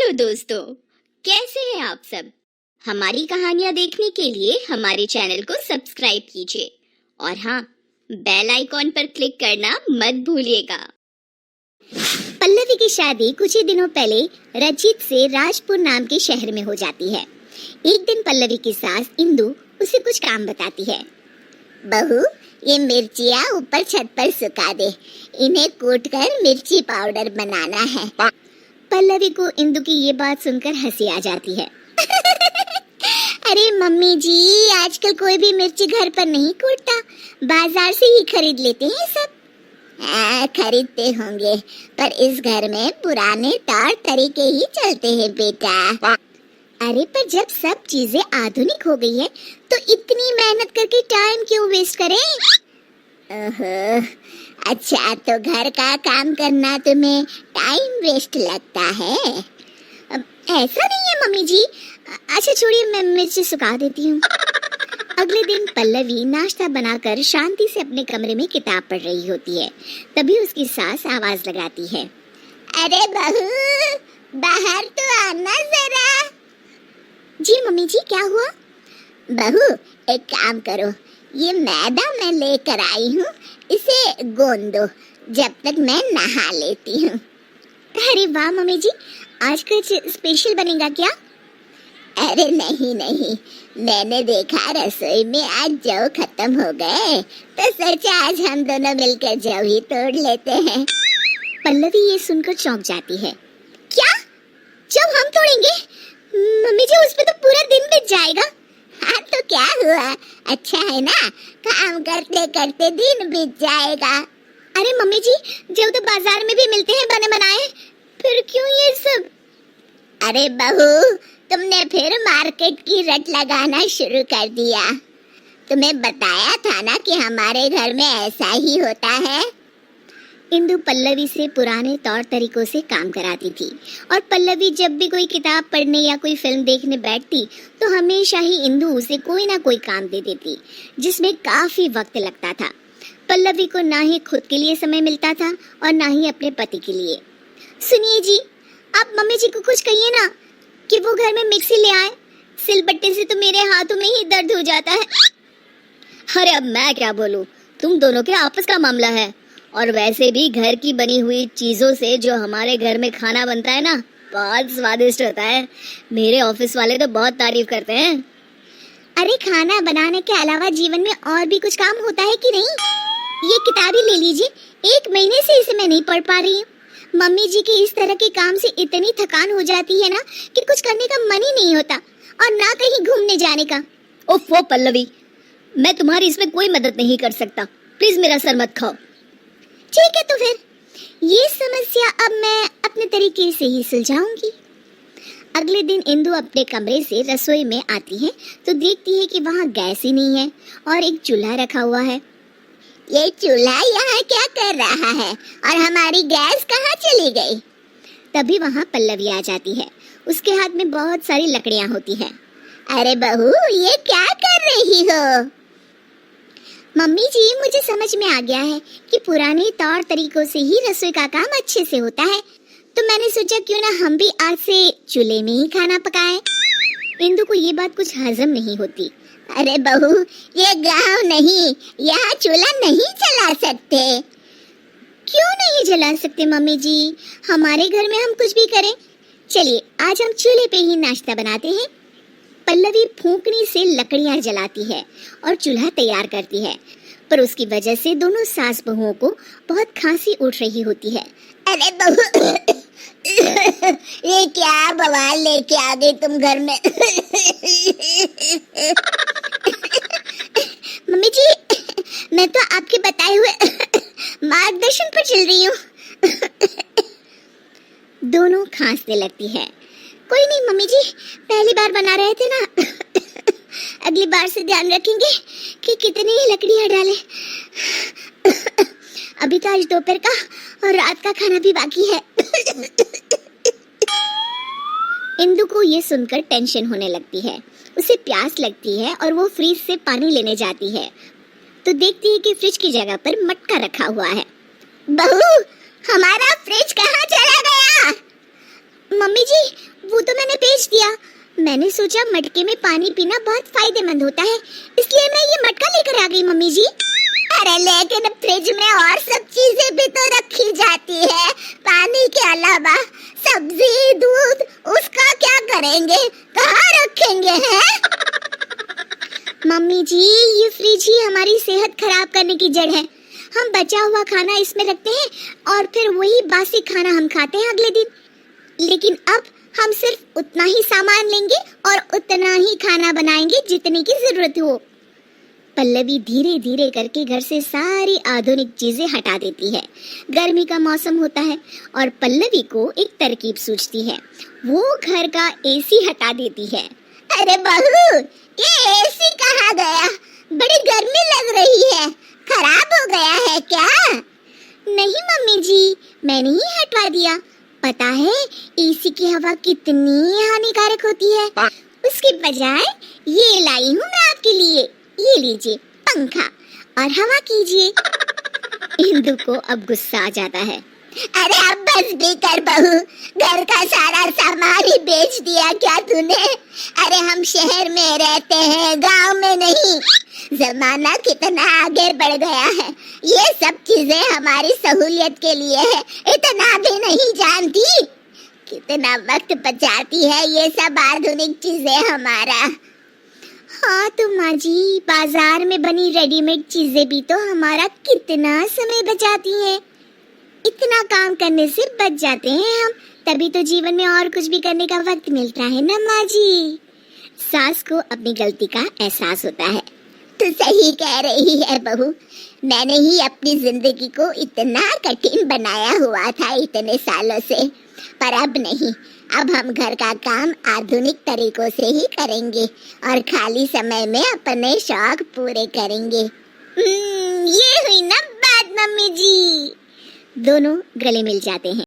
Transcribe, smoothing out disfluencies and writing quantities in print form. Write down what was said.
Hello दोस्तों, कैसे हैं आप सब। हमारी कहानियां देखने के लिए हमारे चैनल को सब्सक्राइब कीजिए और हाँ, बेल आइकॉन पर क्लिक करना मत भूलिएगा। पल्लवी की शादी कुछ ही दिनों पहले रंजीत से राजपुर नाम के शहर में हो जाती है। एक दिन पल्लवी की सास इंदु उसे कुछ काम बताती है। बहू, ये मिर्चियाँ ऊपर छत पर सुखा दे, इन्हें कूटकर मिर्ची पाउडर बनाना है। पल्लवी को इंदु की ये बात सुनकर हंसी आ जाती है। अरे मम्मी जी, आजकल कोई भी मिर्ची घर पर नहीं कूटता, बाजार से ही खरीद लेते हैं सब। खरीदते होंगे, पर इस घर में पुराने तौर तरीके ही चलते हैं बेटा। अरे पर जब सब चीजें आधुनिक हो गई है, तो इतनी मेहनत करके टाइम क्यों वेस्ट करें? ओहो, अच्छा तो घर का काम करना तुम्हें टाइम वेस्ट लगता है? ऐसा नहीं है मम्मी जी। अच्छा छोड़िए, मैं मिर्ची सुखा देती हूँ। अगले दिन पल्लवी नाश्ता बनाकर शांति से अपने कमरे में किताब पढ़ रही होती है। तभी उसकी सास आवाज लगाती है। अरे बहू, बाहर तो आना जरा। जी मम्मी जी, क्या हुआ? बहू, एक काम करो, ये मैदा मैं लेकर आई हूँ, इसे गोंद दो जब तक मैं नहा लेती हूँ। अरे वाह मम्मी जी, आज कुछ स्पेशल बनेगा क्या? अरे नहीं नहीं, मैंने देखा रसोई में आज जौ खत्म हो गए, तो सोचा आज हम दोनों मिलकर जौ ही तोड़ लेते हैं। पल्लवी ये सुनकर चौंक जाती है। क्या? जौ हम तोड़ेंगे? मम्मी जी, उस पे तो पूरा दिन बीत जाएगा। हाँ तो क्या हुआ, अच्छा है ना, काम करते करते दिन बीत जाएगा। अरे मम्मी जी, जौ तो बाजार में भी मिलते हैं बने बनाए, फिर क्यों ये सब? अरे बहू, तुमने फिर मार्केट की रट लगाना शुरू कर दिया। तुम्हें बताया था ना कि हमारे घर में ऐसा ही होता है। इंदु पल्लवी से पुराने तौर तरीकों से काम कराती थी और पल्लवी जब भी कोई किताब पढ़ने या कोई फिल्म देखने बैठती तो हमेशा ही इंदु उसे कोई ना कोई काम दे देती, जिसमें काफी वक्त लगता था। पल्लवी को ना ही खुद के लिए समय मिलता था और ना ही अपने पति के लिए। सुनिए जी, आप मम्मी जी को कुछ कहिए ना कि वो घर में मिक्सी ले आए, सिलबट्टे से तो मेरे हाथों में ही दर्द हो जाता है। अरे अब मैं क्या बोलूं, तुम दोनों के आपस का मामला है, और वैसे भी घर की बनी हुई चीजों से जो हमारे घर में खाना बनता है ना, बहुत स्वादिष्ट होता है। मेरे ऑफिस वाले तो बहुत तारीफ करते हैं। अरे खाना बनाने के अलावा जीवन में और भी कुछ काम होता है कि नहीं? ये किताब ही ले लीजिए, 1 महीने से इसे मैं नहीं पढ़ पा रही हूँ। मम्मी जी के इस तरह के काम से इतनी थकान हो जाती है ना कि कुछ करने का मन ही नहीं होता, और ना कहीं घूमने जाने का। ओफो पल्लवी, मैं तुम्हारी इसमें कोई मदद नहीं कर सकता, प्लीज मेरा सर मत खाओ। ठीक है, तो फिर ये समस्या अब मैं अपने तरीके से ही सुलझाऊंगी। अगले दिन इंदु अपने कमरे से रसोई में आती है तो देखती है कि वहाँ गैस ही नहीं है और एक चूल्हा रखा हुआ है। ये चूल्हा यहाँ क्या कर रहा है और हमारी गैस कहाँ चली गई? तभी वहाँ पल्लवी आ जाती है। उसके हाथ में बहुत सारी लकड़ियाँ होती है। अरे बहू, ये क्या कर रही हो? मम्मी जी, मुझे समझ में आ गया है कि पुराने तौर तरीकों से ही रसोई का काम अच्छे से होता है, तो मैंने सोचा क्यों ना हम भी आज से चूल्हे में ही खाना पकाएं। इंदु को ये बात कुछ हजम नहीं होती। अरे बहू, ये गांव नहीं, यहाँ चूल्हा नहीं जला सकते। क्यों नहीं जला सकते मम्मी जी? हमारे घर में हम कुछ भी करें। चलिए आज हम चूल्हे पे ही नाश्ता बनाते हैं। पल्लवी फूंकनी से लकड़ियां जलाती है और चूल्हा तैयार करती है, पर उसकी वजह से दोनों सास बहुओं को बहुत खांसी उठ रही होती है। अरे बहू, ये क्या बवाल लेके आ गई तुम घर में? मम्मी जी, मैं तो आपके बताए हुए मार्गदर्शन पर चल रही हूँ। दोनों खांसने लगती है। कोई नहीं मम्मी जी, पहली बार बना रहे थे ना, अगली बार से ध्यान रखेंगे कि कितनी लकड़ियाँ डालें। अभी तो आज दोपहर का और रात का खाना भी बाकी है। इंदु को ये सुनकर टेंशन होने लगती है। उसे प्यास लगती है और वो फ्रिज से पानी लेने जाती है तो देखती है कि फ्रिज की जगह पर मटका रखा हुआ है। बहू, हमारा फ्रिज कहाँ चला गया? मम्मी जी, वो तो मैंने बेच दिया। मैंने सोचा मटके में पानी पीना बहुत फायदेमंद होता है, इसलिए मैं ये मटका लेकर आ गई मम्मी जी। अरे लेकिन फ्रिज में और सब चीजें भी तो रखी जाती है, पानी के अलावा सब्जी, दूध, उसका क्या करेंगे, कहाँ रखेंगे हैं? मम्मी जी, ये फ्रिज ही हमारी सेहत खराब करने की जड़ है। हम बचा हुआ खाना इसमें रखते हैं और फिर वही बासी खाना हम खाते हैं अगले दिन। लेकिन अब हम सिर्फ उतना ही सामान लेंगे और उतना ही खाना बनाएंगे जितने की जरूरत हो। पल्लवी धीरे धीरे करके घर से सारी आधुनिक चीजें हटा देती है। गर्मी का मौसम होता है और पल्लवी को एक तरकीब सूझती है। वो घर का एसी हटा देती है। अरे बहू, ये एसी कहाँ गया? बड़ी गर्मी लग रही है, खराब हो गया है क्या? नहीं मम्मी जी, मैंने ही हटवा दिया। पता है एसी की हवा कितनी हानिकारक होती है। उसके बजाय ये लाई हूँ मैं आपके लिए। ये लीजिए पंखा और हवा कीजिए। इंदु को अब गुस्सा आ जाता है। अरे अब बस भी कर बहू, घर का सारा सामान ही बेच दिया क्या तूने? अरे हम शहर में रहते हैं, गांव में नहीं। जमाना कितना आगे बढ़ गया है, ये सब चीजें हमारी सहूलियत के लिए है, इतना भी नहीं जानती? कितना वक्त बचाती है ये सब आधुनिक चीजें हमारा। हाँ तो माँ जी, बाजार में बनी रेडीमेड चीजें भी तो हमारा कितना समय बचाती हैं। इतना काम करने से बच जाते हैं हम, तभी तो जीवन में और कुछ भी करने का वक्त मिलता है ना माँ जी। सास को अपनी गलती का एहसास होता है। तू सही कह रही है बहू, मैंने ही अपनी जिंदगी को इतना कठिन बनाया हुआ था इतने सालों से, पर अब नहीं। अब हम घर का काम आधुनिक तरीकों से ही करेंगे और खाली समय में अपने शौक पूरे करेंगे। ये हुई ना बात मम्मी जी। दोनों गले मिल जाते हैं।